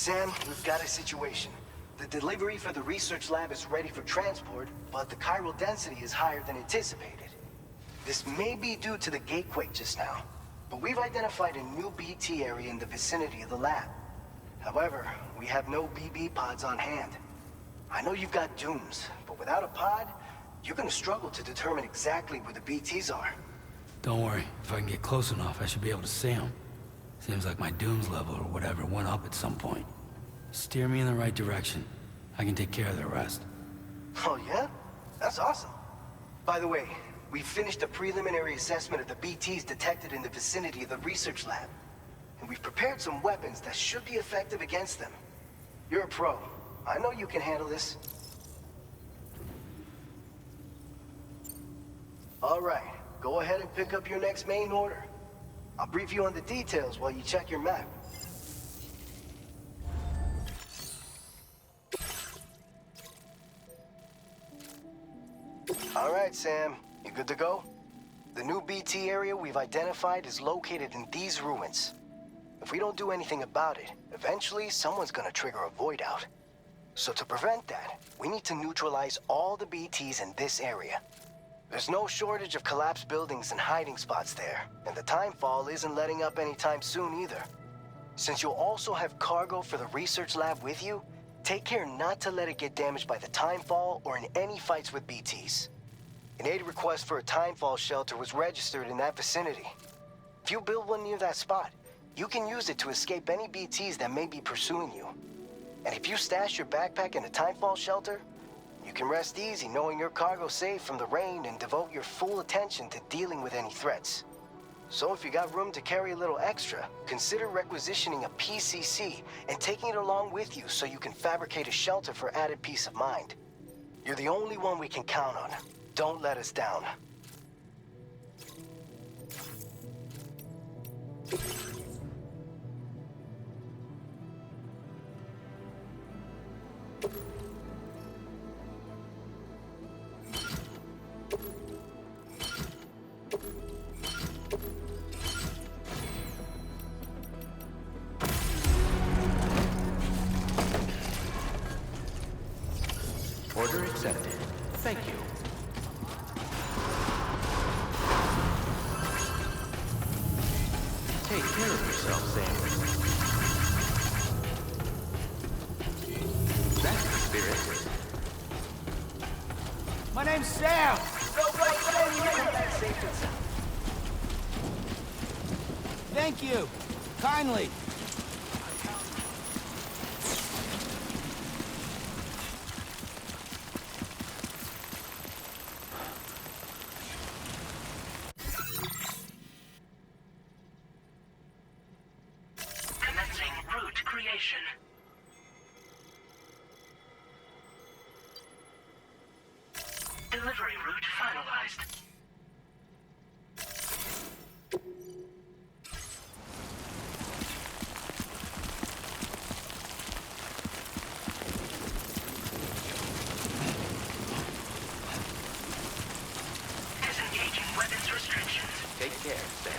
Sam, we've got a situation. The delivery for the research lab is ready for transport, but the chiral density is higher than anticipated. This may be due to the gatequake just now, but we've identified a new BT area in the vicinity of the lab. However, we have no BB pods on hand. I know you've got dooms, but without a pod, you're gonna struggle to determine exactly where the BTs are. Don't worry, if I can get close enough, I should be able to see them. Seems like my dooms level or whatever went up at some point. Steer me in the right direction. I can take care of the rest. Oh yeah? That's awesome. By the way, we finished a preliminary assessment of the BTs detected in the vicinity of the research lab. And we've prepared some weapons that should be effective against them. You're a pro. I know you can handle this. All right, go ahead and pick up your next main order. I'll brief you on the details while you check your map. All right, Sam. You good to go? The new BT area we've identified is located in these ruins. If we don't do anything about it, eventually someone's gonna trigger a void out. So to prevent that, we need to neutralize all the BTs in this area. There's no shortage of collapsed buildings and hiding spots there, and the timefall isn't letting up anytime soon either. Since you'll also have cargo for the research lab with you, take care not to let it get damaged by the timefall or in any fights with BTs. An aid request for a timefall shelter was registered in that vicinity. If you build one near that spot, you can use it to escape any BTs that may be pursuing you. And if you stash your backpack in a timefall shelter, you can rest easy knowing your cargo's safe from the rain and devote your full attention to dealing with any threats. So if you got room to carry a little extra, consider requisitioning a PCC and taking it along with you so you can fabricate a shelter for added peace of mind. You're the only one we can count on. Don't let us down. Order accepted. Thank you. Take care of yourself, Sam. That's the spirit. My name's Sam! Thank you. Kindly. Commencing route creation. Delivery route finalized. Disengaging weapons restrictions. Take care, Sam.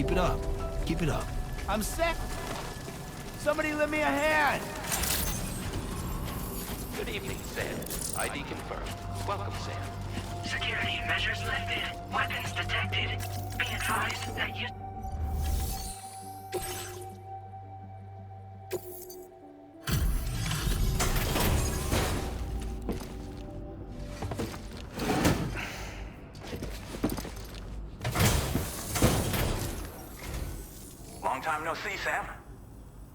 Keep it up. Keep it up. I'm sick. Somebody lend me a hand. Good evening, Sam. ID confirmed. Welcome, Sam. Security measures lifted. Weapons detected. Be advised that you... Long time no see, Sam.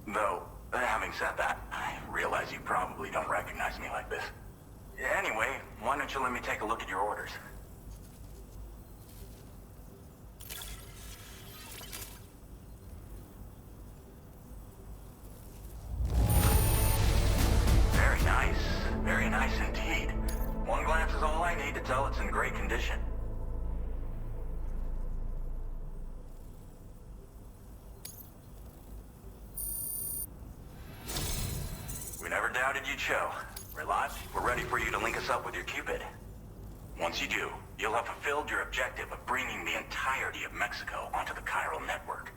Though, having said that, I realize you probably don't recognize me like this. Anyway, why don't you let me take a look at your orders? Very nice. Very nice indeed. One glance is all I need to tell it's in great condition. We never doubted you'd show. Relax, we're ready for you to link us up with your Cupid. Once you do, you'll have fulfilled your objective of bringing the entirety of Mexico onto the chiral network.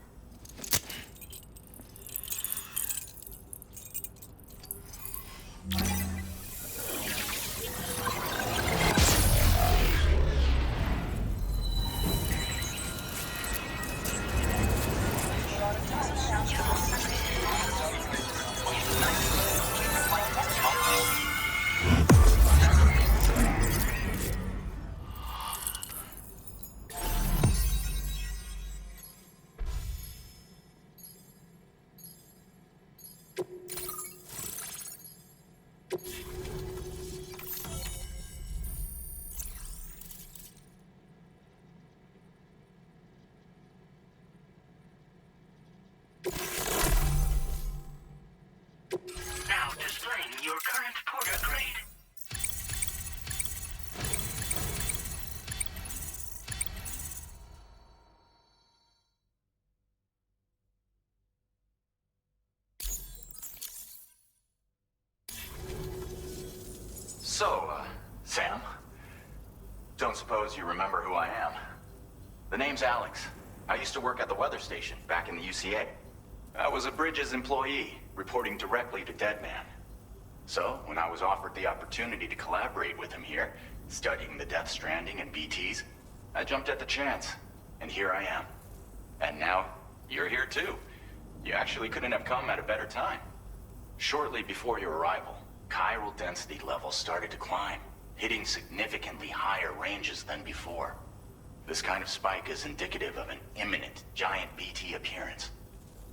Now displaying your current porter grade. So, Sam, don't suppose you remember who I am? The name's Alex. I used to work at the weather station back in the UCA. I was a Bridges employee, reporting directly to Deadman. So, when I was offered the opportunity to collaborate with him here, studying the Death Stranding and BTs, I jumped at the chance, and here I am. And now, you're here too. You actually couldn't have come at a better time. Shortly before your arrival, chiral density levels started to climb, hitting significantly higher ranges than before. This kind of spike is indicative of an imminent giant BT appearance.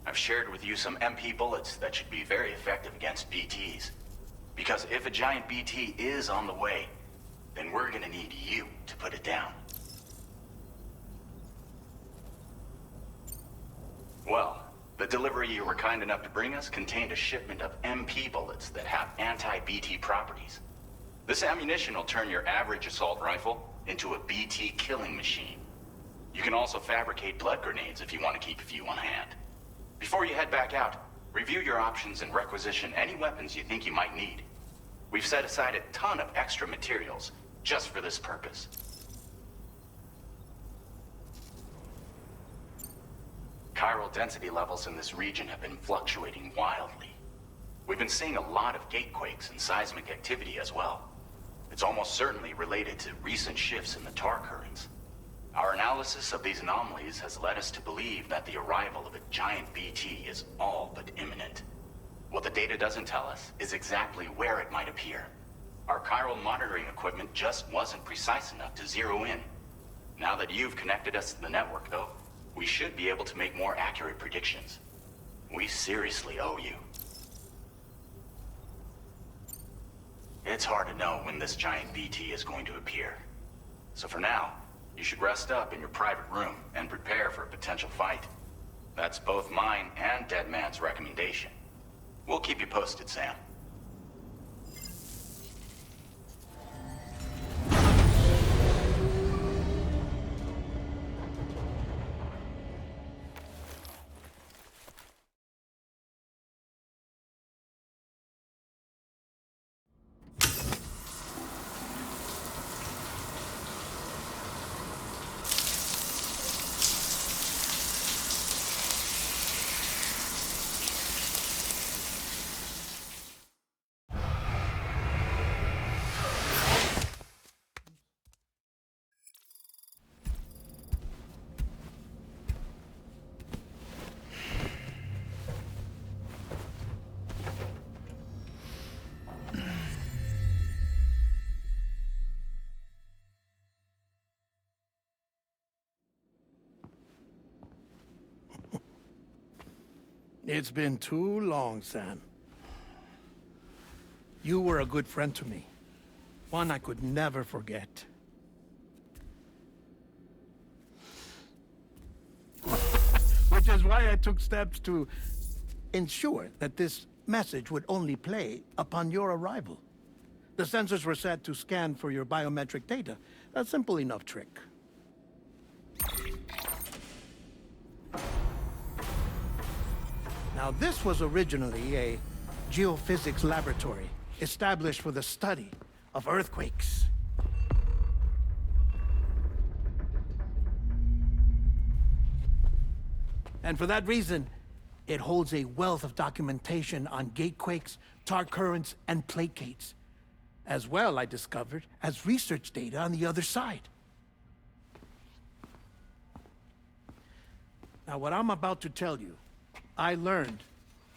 I've shared with you some MP bullets that should be very effective against BTs. Because if a giant BT is on the way, then we're gonna need you to put it down. Well, the delivery you were kind enough to bring us contained a shipment of MP bullets that have anti-BT properties. This ammunition will turn your average assault rifle into a BT killing machine. You can also fabricate blood grenades if you want to keep a few on hand. Before you head back out, review your options and requisition any weapons you think you might need. We've set aside a ton of extra materials just for this purpose. Chiral density levels in this region have been fluctuating wildly. We've been seeing a lot of gatequakes and seismic activity as well. It's almost certainly related to recent shifts in the tar currents. Our analysis of these anomalies has led us to believe that the arrival of a giant BT is all but imminent. What the data doesn't tell us is exactly where it might appear. Our chiral monitoring equipment just wasn't precise enough to zero in. Now that you've connected us to the network, though, we should be able to make more accurate predictions. We seriously owe you. It's hard to know when this giant BT is going to appear. So for now, you should rest up in your private room and prepare for a potential fight. That's both mine and Deadman's recommendation. We'll keep you posted, Sam. It's been too long, Sam. You were a good friend to me. One I could never forget. Which is why I took steps to ensure that this message would only play upon your arrival. The sensors were set to scan for your biometric data. A simple enough trick. Now, this was originally a geophysics laboratory established for the study of earthquakes. And for that reason, it holds a wealth of documentation on gatequakes, tar currents, and placates. As well, I discovered, as research data on the other side. Now, what I'm about to tell you, I learned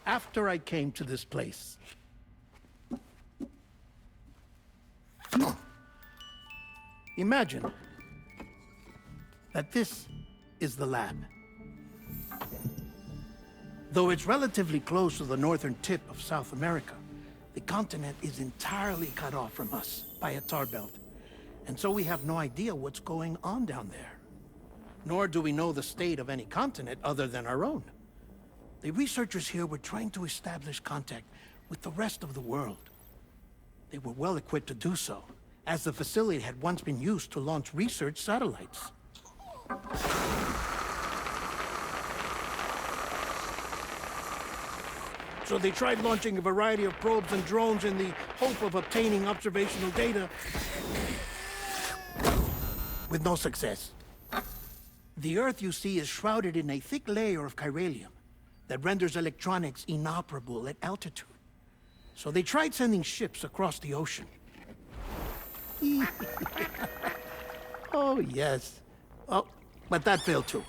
after I came to this place. Imagine that this is the lab. Though it's relatively close to the northern tip of South America, the continent is entirely cut off from us by a tar belt. And so we have no idea what's going on down there. Nor do we know the state of any continent other than our own. The researchers here were trying to establish contact with the rest of the world. They were well equipped to do so, as the facility had once been used to launch research satellites. So they tried launching a variety of probes and drones in the hope of obtaining observational data, with no success. The Earth, you see, is shrouded in a thick layer of chiralium that renders electronics inoperable at altitude. So they tried sending ships across the ocean. Oh, yes. Oh, but that failed too.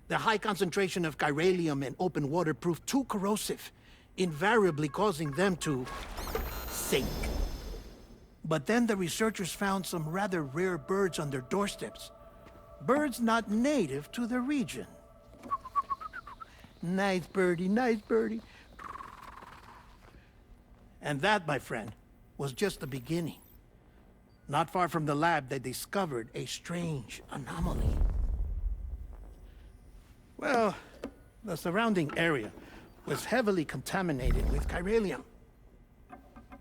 The high concentration of chiralium in open water proved too corrosive, invariably causing them to sink. But then the researchers found some rather rare birds on their doorsteps. Birds not native to the region. Nice birdie, nice birdie. And that, my friend, was just the beginning. Not far from the lab, they discovered a strange anomaly. Well, the surrounding area was heavily contaminated with chiralium.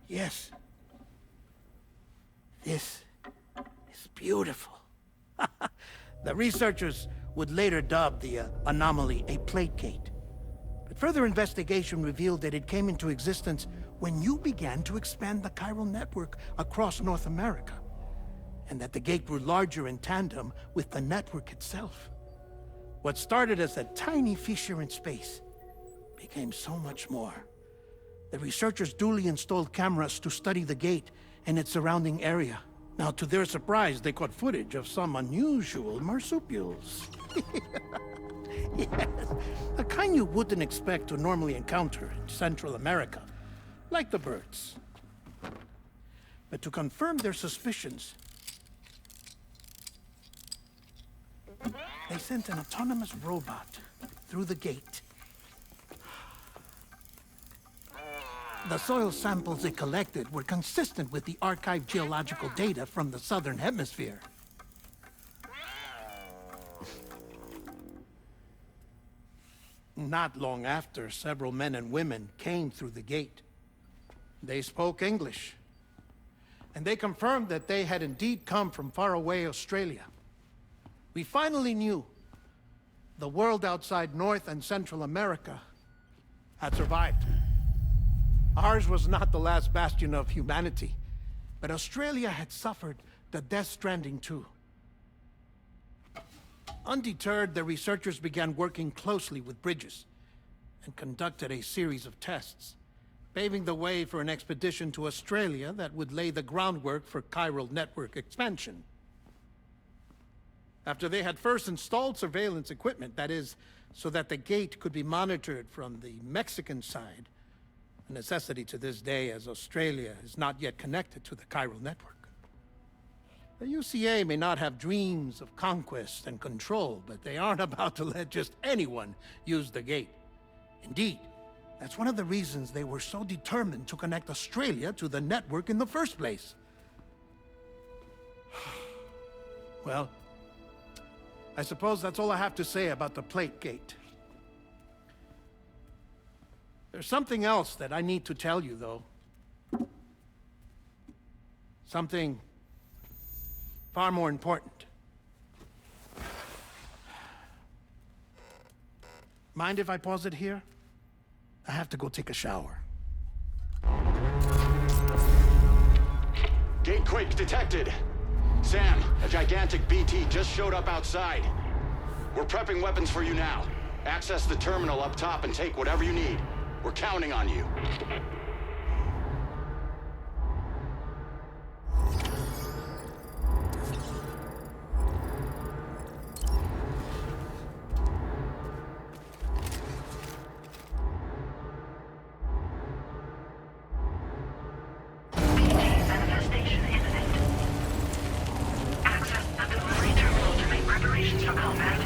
Yes. This is beautiful. The researchers would later dub the anomaly a placate. But further investigation revealed that it came into existence when you began to expand the chiral network across North America, and that the gate grew larger in tandem with the network itself. What started as a tiny fissure in space became so much more. The researchers duly installed cameras to study the gate and its surrounding area. Now, to their surprise, they caught footage of some unusual marsupials. Yes, the kind you wouldn't expect to normally encounter in Central America, like the birds. But to confirm their suspicions, they sent an autonomous robot through the gate. The soil samples it collected were consistent with the archived geological data from the southern hemisphere. Not long after, several men and women came through the gate. They spoke English, and they confirmed that they had indeed come from faraway Australia. We finally knew the world outside North and Central America had survived. Ours was not the last bastion of humanity, but Australia had suffered the death stranding too. Undeterred, the researchers began working closely with Bridges and conducted a series of tests, paving the way for an expedition to Australia that would lay the groundwork for chiral network expansion. After they had first installed surveillance equipment, that is, so that the gate could be monitored from the Mexican side, a necessity to this day as Australia is not yet connected to the chiral network. The UCA may not have dreams of conquest and control, but they aren't about to let just anyone use the gate. Indeed, that's one of the reasons they were so determined to connect Australia to the network in the first place. Well, I suppose that's all I have to say about the Plate Gate. There's something else that I need to tell you, though. Something far more important. Mind if I pause it here? I have to go take a shower. Gate quake detected. Sam, a gigantic BT just showed up outside. We're prepping weapons for you now. Access the terminal up top and take whatever you need. We're counting on you. Manifestation imminent. Access the delivery terminal to make preparations for combat.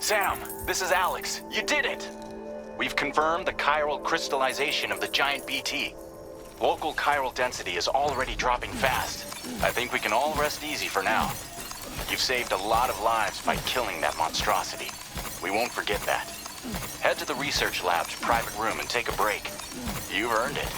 Sam, this is Alex. You did it! We've confirmed the chiral crystallization of the giant BT. Local chiral density is already dropping fast. I think we can all rest easy for now. You've saved a lot of lives by killing that monstrosity. We won't forget that. Head to the research lab's private room and take a break. You've earned it.